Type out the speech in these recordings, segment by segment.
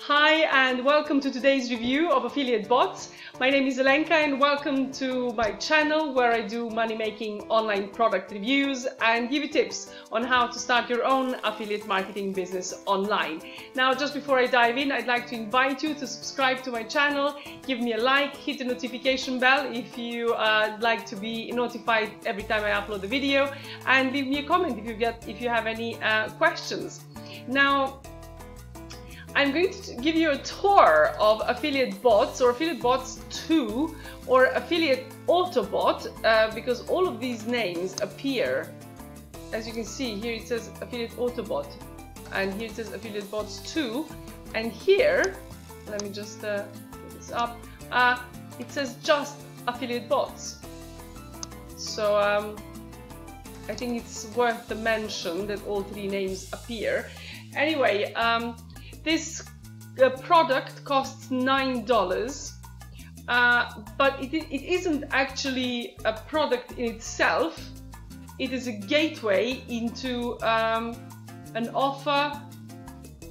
Hi and welcome to today's review of affiliate bots. My name is Alenka and welcome to my channel where I do money-making online product reviews and give you tips on how to start your own affiliate marketing business online. Now, just before I dive in, I'd like to invite you to subscribe to my channel, give me a like, hit the notification bell if you like to be notified every time I upload a video, and leave me a comment if you have any questions. Now, I'm going to give you a tour of affiliate bots or affiliate bots 2 or affiliate autobot because all of these names appear. As you can see here, it says affiliate autobot and here it says affiliate bots 2, and here, let me just put this up, it says just affiliate bots. So I think it's worth the mention that all three names appear. Anyway, this product costs $9, but it isn't actually a product in itself. It is a gateway into an offer,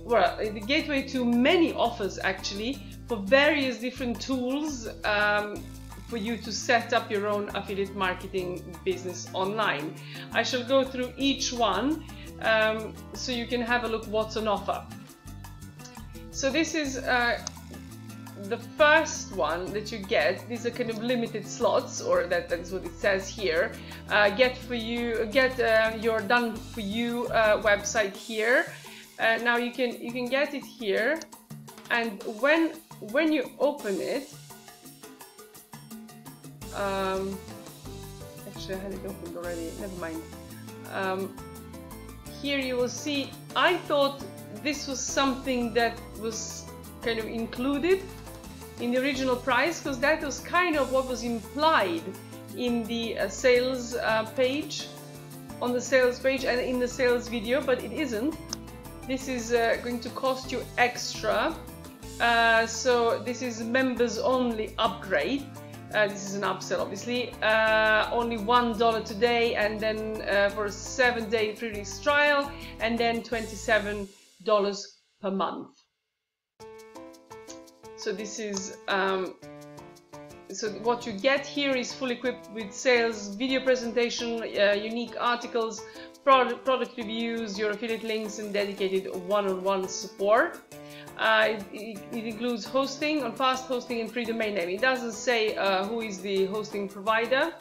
well, the gateway to many offers actually, for various different tools for you to set up your own affiliate marketing business online. I shall go through each one so you can have a look what's on offer. So this is the first one that you get. These are kind of limited slots, or that is what it says here. Get your done for you website here. Now you can get it here, and when you open it, actually I had it opened already. Never mind. Here you will see. I thought this was something that was kind of included in the original price, because that was kind of what was implied in the sales page, on the sales page and in the sales video, but it isn't. This is going to cost you extra. So this is members only upgrade. This is an upsell, obviously. Only $1 today, and then for a 7-day free trial, and then $27 per month. So this is so what you get here is fully equipped with sales, video presentation, unique articles, product reviews, your affiliate links, and dedicated one-on-one support. It includes hosting on fast hosting and free domain name. It doesn't say who is the hosting provider.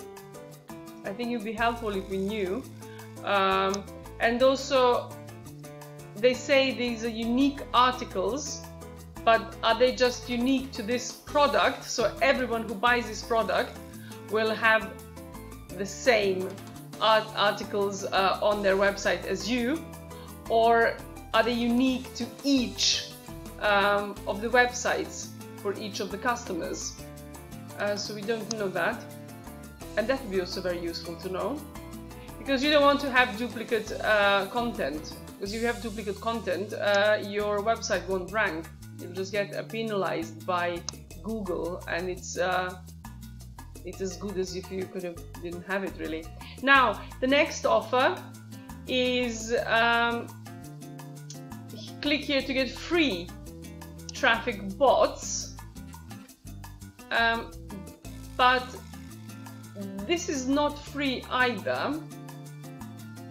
I think it would be helpful if we knew. And also, they say these are unique articles, but are they just unique to this product? So everyone who buys this product will have the same articles on their website as you, or are they unique to each of the websites for each of the customers? So we don't know that, and that would be also very useful to know, because you don't want to have duplicate content. Because if you have duplicate content, your website won't rank. You'll just get penalized by Google, and it's as good as if you didn't have it, really. Now, the next offer is click here to get free traffic bots, but this is not free either.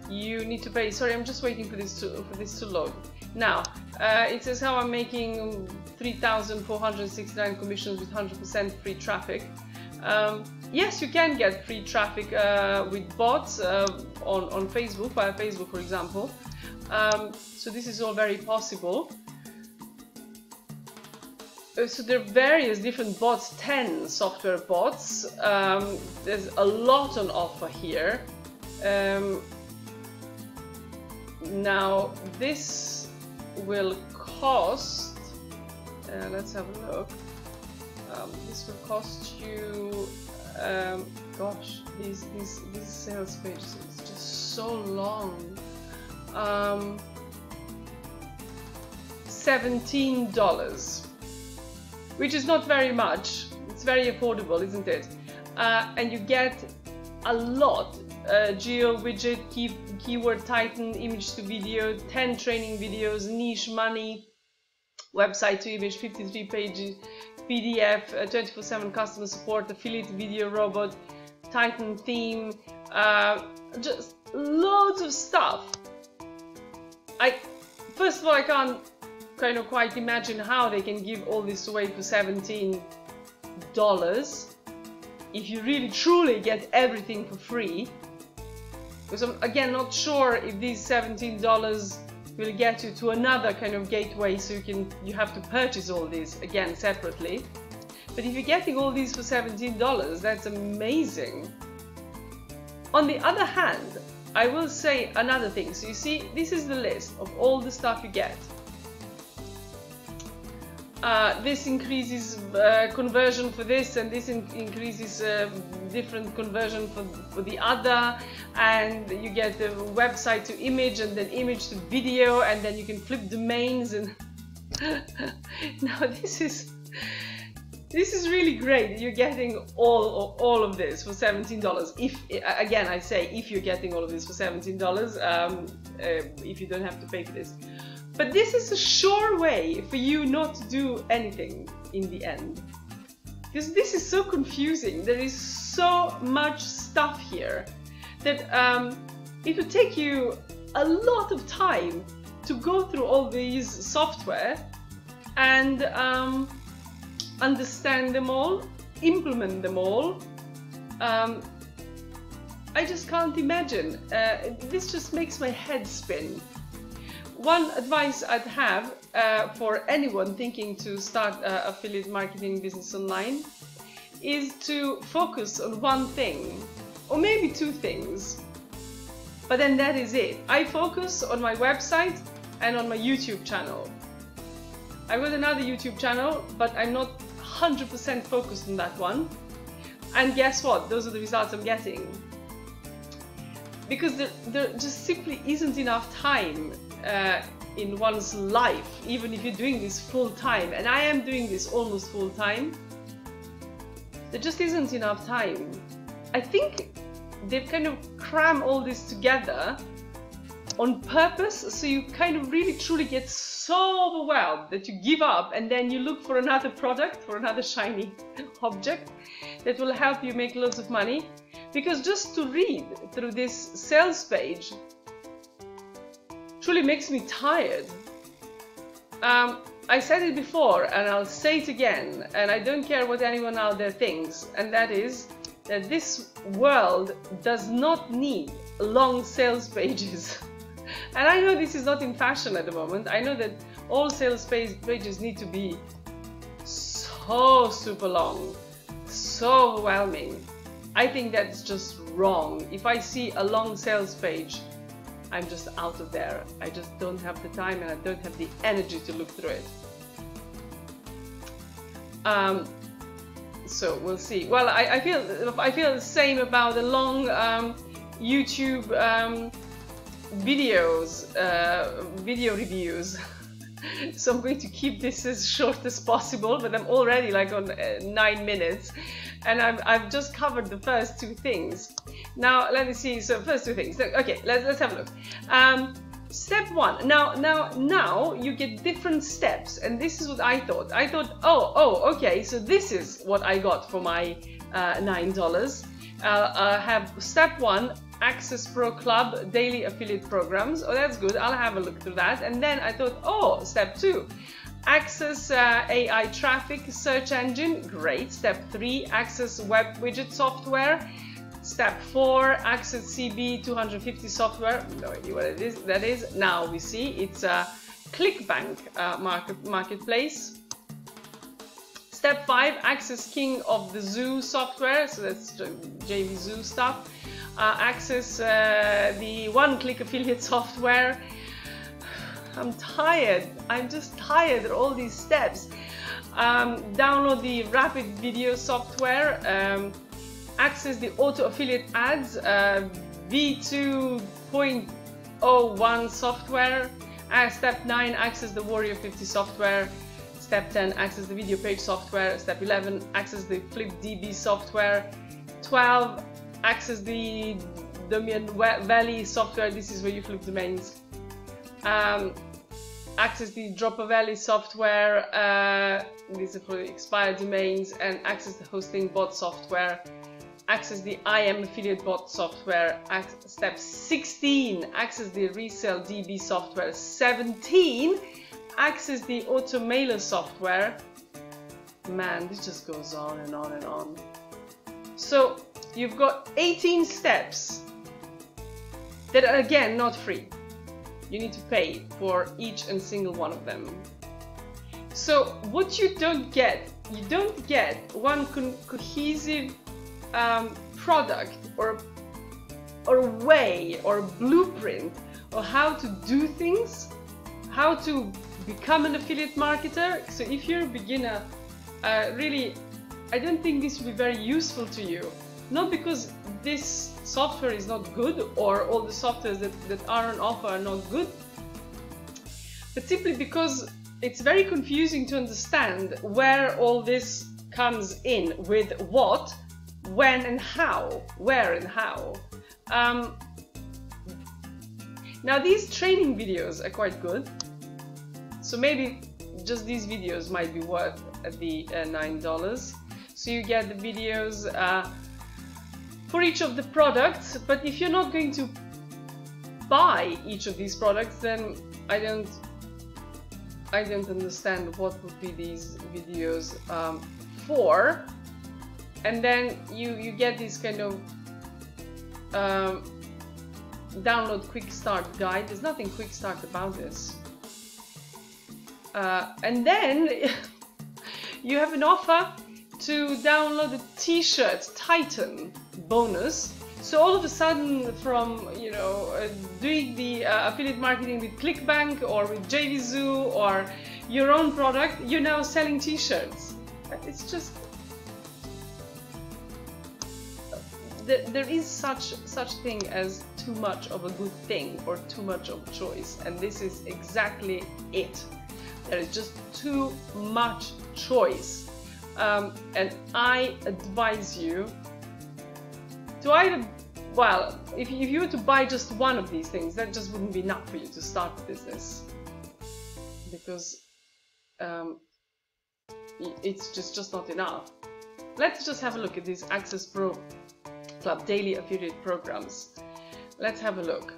You need to pay. Sorry, I'm just waiting for this to load. Now it says how I'm making 3,469 commissions with 100% free traffic. Yes, you can get free traffic with bots on Facebook, via Facebook, for example. So this is all very possible. So there are various different bots, 10 software bots. There's a lot on offer here. Now this will cost, let's have a look. This will cost you, gosh, these sales pages, it's just so long. $17, which is not very much. It's very affordable, isn't it? And you get a lot. Geo widget, keyword titan, image to video, 10 training videos, niche money, website to image, 53 pages, PDF, 24/7 customer support, affiliate video robot, Titan theme, just loads of stuff. First of all, I can't kind of quite imagine how they can give all this away for $17 if you really truly get everything for free. Because I'm again not sure if these $17 will get you to another kind of gateway, so you have to purchase all these again separately. But if you're getting all these for $17, that's amazing. On the other hand, I will say another thing. So you see, this is the list of all the stuff you get. This increases conversion for this, and this increases different conversion for the other, and you get the website to image, and then image to video, and then you can flip domains. And now this is really great. You're getting all of this for $17. If again, I say if you're getting all of this for $17, if you don't have to pay for this. But this is a sure way for you not to do anything in the end. Because this is so confusing. There is so much stuff here that it would take you a lot of time to go through all these software and understand them all, implement them all. I just can't imagine. This just makes my head spin. One advice I'd have for anyone thinking to start affiliate marketing business online is to focus on one thing, or maybe two things, but then that is it. I focus on my website and on my YouTube channel. I've got another YouTube channel, but I'm not 100% focused on that one. And guess what? Those are the results I'm getting. Because there just simply isn't enough time in one's life, even if you're doing this full time, and I am doing this almost full time. There just isn't enough time. I think they've kind of crammed all this together on purpose, so you kind of really truly get so overwhelmed that you give up, and then you look for another product, for another shiny object that will help you make loads of money. Because just to read through this sales page truly makes me tired. I said it before and I'll say it again, and I don't care what anyone out there thinks, and that is that this world does not need long sales pages. And I know this is not in fashion at the moment. I know that all sales pages need to be so super long, so overwhelming. I think that's just wrong. If I see a long sales page, I'm just out of there. I just don't have the time and I don't have the energy to look through it. So we'll see. Well, I feel the same about the long YouTube video reviews. So I'm going to keep this as short as possible, but I'm already like on 9 minutes, and I've just covered the first two things. Now let me see. So first two things. Okay, let's have a look. Step one. Now you get different steps, and this is what I thought. I thought, oh, okay. So this is what I got for my $9. I have step one. Access Pro Club daily affiliate programs. Oh, that's good. I'll have a look through that. And then I thought, oh, step two, access AI traffic search engine. Great. Step three, access web widget software. Step four, access CB 250 software. No idea what it is. That is. Now we see it's a Clickbank marketplace. Step five, access King of the Zoo software. So that's JV Zoo stuff. Access the one-click affiliate software. I'm tired. I'm just tired of all these steps. Download the rapid video software. Access the auto affiliate ads. V2.01 software. Step 9, access the Warrior 50 software. Step 10, access the video page software. Step 11, access the FlipDB software. 12, access the Domain Valley software. This is where you flip domains. access the Dropper Valley software, these are for expired domains, and access the hosting bot software, access the IM affiliate bot software, step 16, access the resell DB software, 17, access the automailer software. Man, this just goes on and on and on. So you've got 18 steps that are again not free. You need to pay for each and single one of them. So what you don't get one cohesive product or way or blueprint or how to do things, how to become an affiliate marketer. So if you're a beginner, really, I don't think this will be very useful to you. Not because this software is not good or all the softwares that are on offer are not good, but simply because it's very confusing to understand where all this comes in with what, when and how, where and how. Now these training videos are quite good, so maybe just these videos might be worth the $9. So you get the videos for each of the products, but if you're not going to buy each of these products, then I don't understand what would be these videos for. And then you get this kind of download quick start guide. There's nothing quick start about this. And then you have an offer to download the t-shirt Titan bonus. So all of a sudden, from doing the affiliate marketing with Clickbank or with JVZoo or your own product, you're now selling t-shirts. It's just there is such thing as too much of a good thing or too much of choice, and this is exactly it. There is just too much choice, and I advise you to either, well, if you were to buy just one of these things, that just wouldn't be enough for you to start a business, because it's just not enough. Let's just have a look at these Access Pro Club daily affiliate programs. Let's have a look.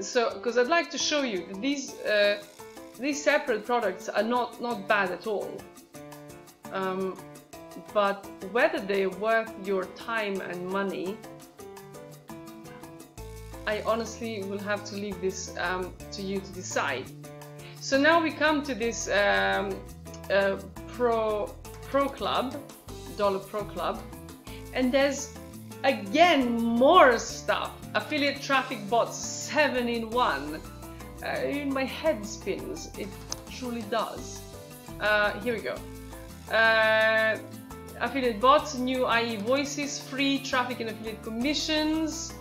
So, because I'd like to show you that these separate products are not bad at all, but whether they're worth your time and money, I honestly will have to leave this to you to decide. So now we come to this Pro Club, $1 Pro Club, and there's again more stuff. Affiliate traffic bots, 7-in-1. My head spins, it truly does. Here we go. Affiliate bots, new IE voices, free traffic and affiliate commissions,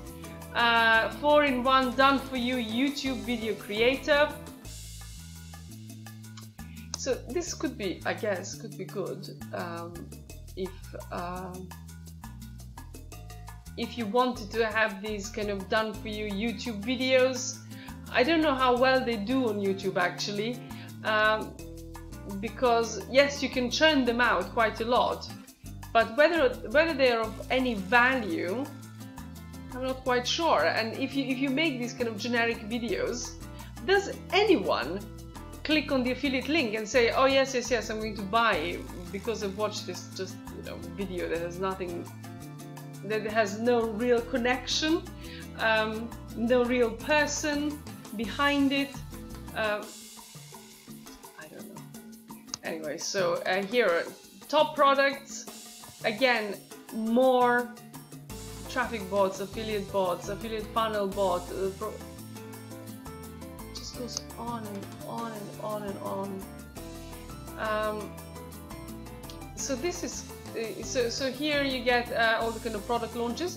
4-in-1 done for you YouTube video creator. So this could be, I guess, could be good if you wanted to have these kind of done for you YouTube videos. I don't know how well they do on YouTube actually, because yes, you can churn them out quite a lot, but whether they are of any value, I'm not quite sure. And if you make these kind of generic videos, does anyone click on the affiliate link and say, oh yes, I'm going to buy because I've watched this just video that has nothing, that has no real connection, no real person behind it? I don't know. Anyway, so here are top products. Again, more traffic bots, affiliate funnel bot. Just goes on and on and on and on. So this is so here you get all the kind of product launches.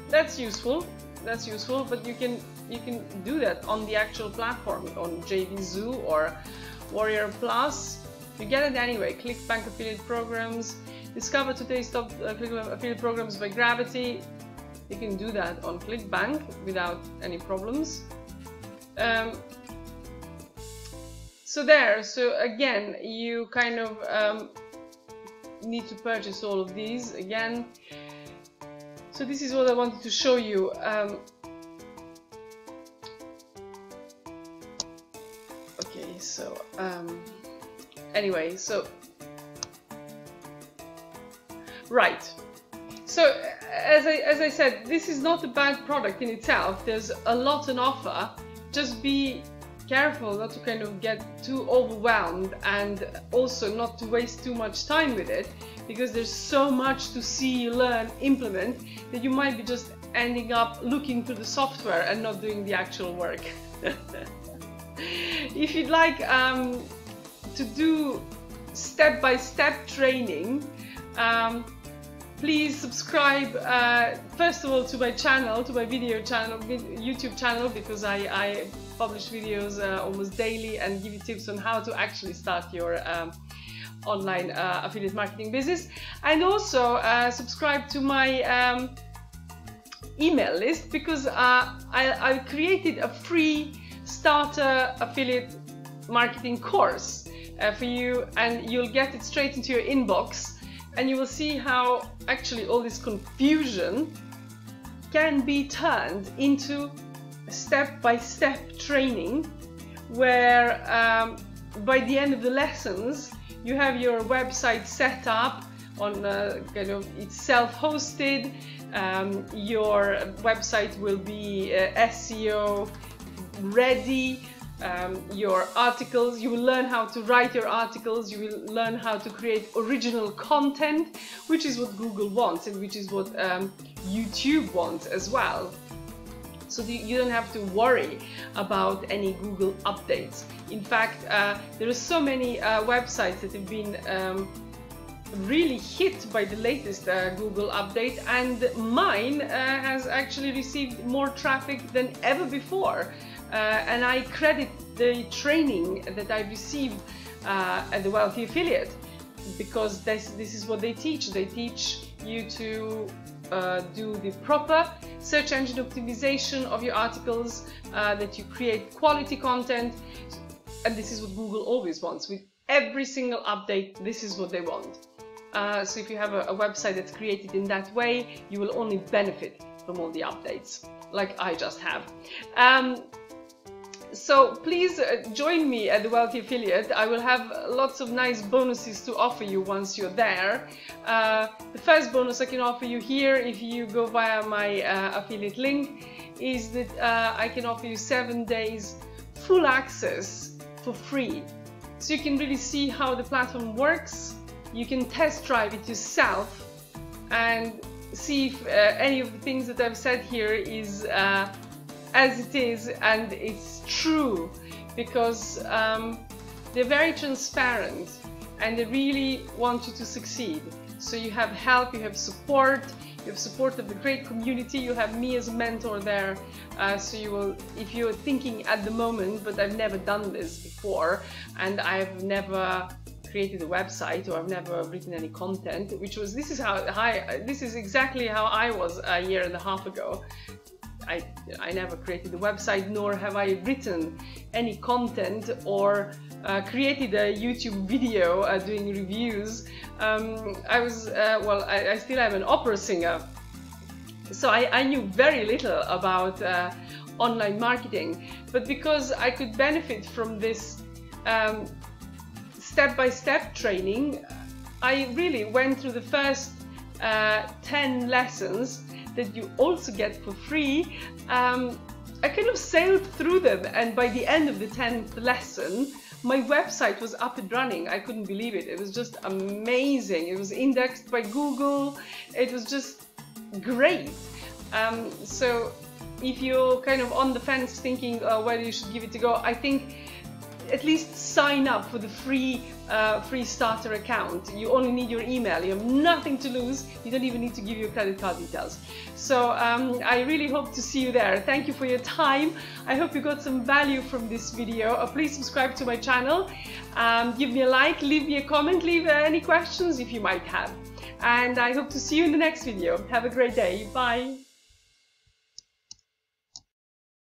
That's useful. That's useful, but you can do that on the actual platform, on JVZoo or Warrior Plus. You get it anyway. Clickbank affiliate programs. Discover today's top affiliate programs by Gravity. You can do that on Clickbank without any problems. So there, so again, you kind of need to purchase all of these again. So this is what I wanted to show you. Okay, so anyway, so right. So as I said, this is not a bad product in itself. There's a lot on offer. Just be careful not to kind of get too overwhelmed, and also not to waste too much time with it, because there's so much to see, learn, implement, that you might be just ending up looking through the software and not doing the actual work. If you'd like to do step-by-step training, please subscribe first of all to my channel, to my video channel, YouTube channel, because I publish videos almost daily and give you tips on how to actually start your online affiliate marketing business. And also subscribe to my email list, because I created a free starter affiliate marketing course for you, and you'll get it straight into your inbox. And you will see how actually all this confusion can be turned into a step-by-step training, where by the end of the lessons you have your website set up on kind of, it's self-hosted. Your website will be SEO ready. Your articles, you will learn how to write your articles, you will learn how to create original content, which is what Google wants and which is what YouTube wants as well. So you don't have to worry about any Google updates. In fact, there are so many websites that have been really hit by the latest Google update, and mine has actually received more traffic than ever before. And I credit the training that I received at the Wealthy Affiliate, because this is what they teach. They teach you to do the proper search engine optimization of your articles, that you create quality content, and this is what Google always wants. With every single update, this is what they want. So if you have a website that's created in that way, you will only benefit from all the updates, like I just have. So please join me at the Wealthy Affiliate. I will have lots of nice bonuses to offer you once you're there. The first bonus I can offer you here, if you go via my affiliate link, is that I can offer you 7 days full access for free. So you can really see how the platform works. You can test drive it yourself and see if any of the things that I've said here is as it is, and it's true, because they're very transparent and they really want you to succeed. So you have help, you have support of the great community, you have me as a mentor there. So you will, if you're thinking at the moment, but I've never done this before, and I've never created a website, or I've never written any content, this is exactly how I was a year and a half ago. I never created a website, nor have I written any content or created a YouTube video doing reviews. I still am an opera singer, so I knew very little about online marketing, but because I could benefit from this step-by-step training, I really went through the first 10 lessons that you also get for free. I kind of sailed through them, and by the end of the 10th lesson, my website was up and running. I couldn't believe it. It was just amazing. It was indexed by Google. It was just great. So if you're kind of on the fence thinking whether you should give it a go, I think at least sign up for the free starter account. You only need your email. You have nothing to lose. You don't even need to give your credit card details. So I really hope to see you there. Thank you for your time. I hope you got some value from this video. Please subscribe to my channel. Give me a like, leave me a comment, leave any questions if you might have. And I hope to see you in the next video. Have a great day. Bye.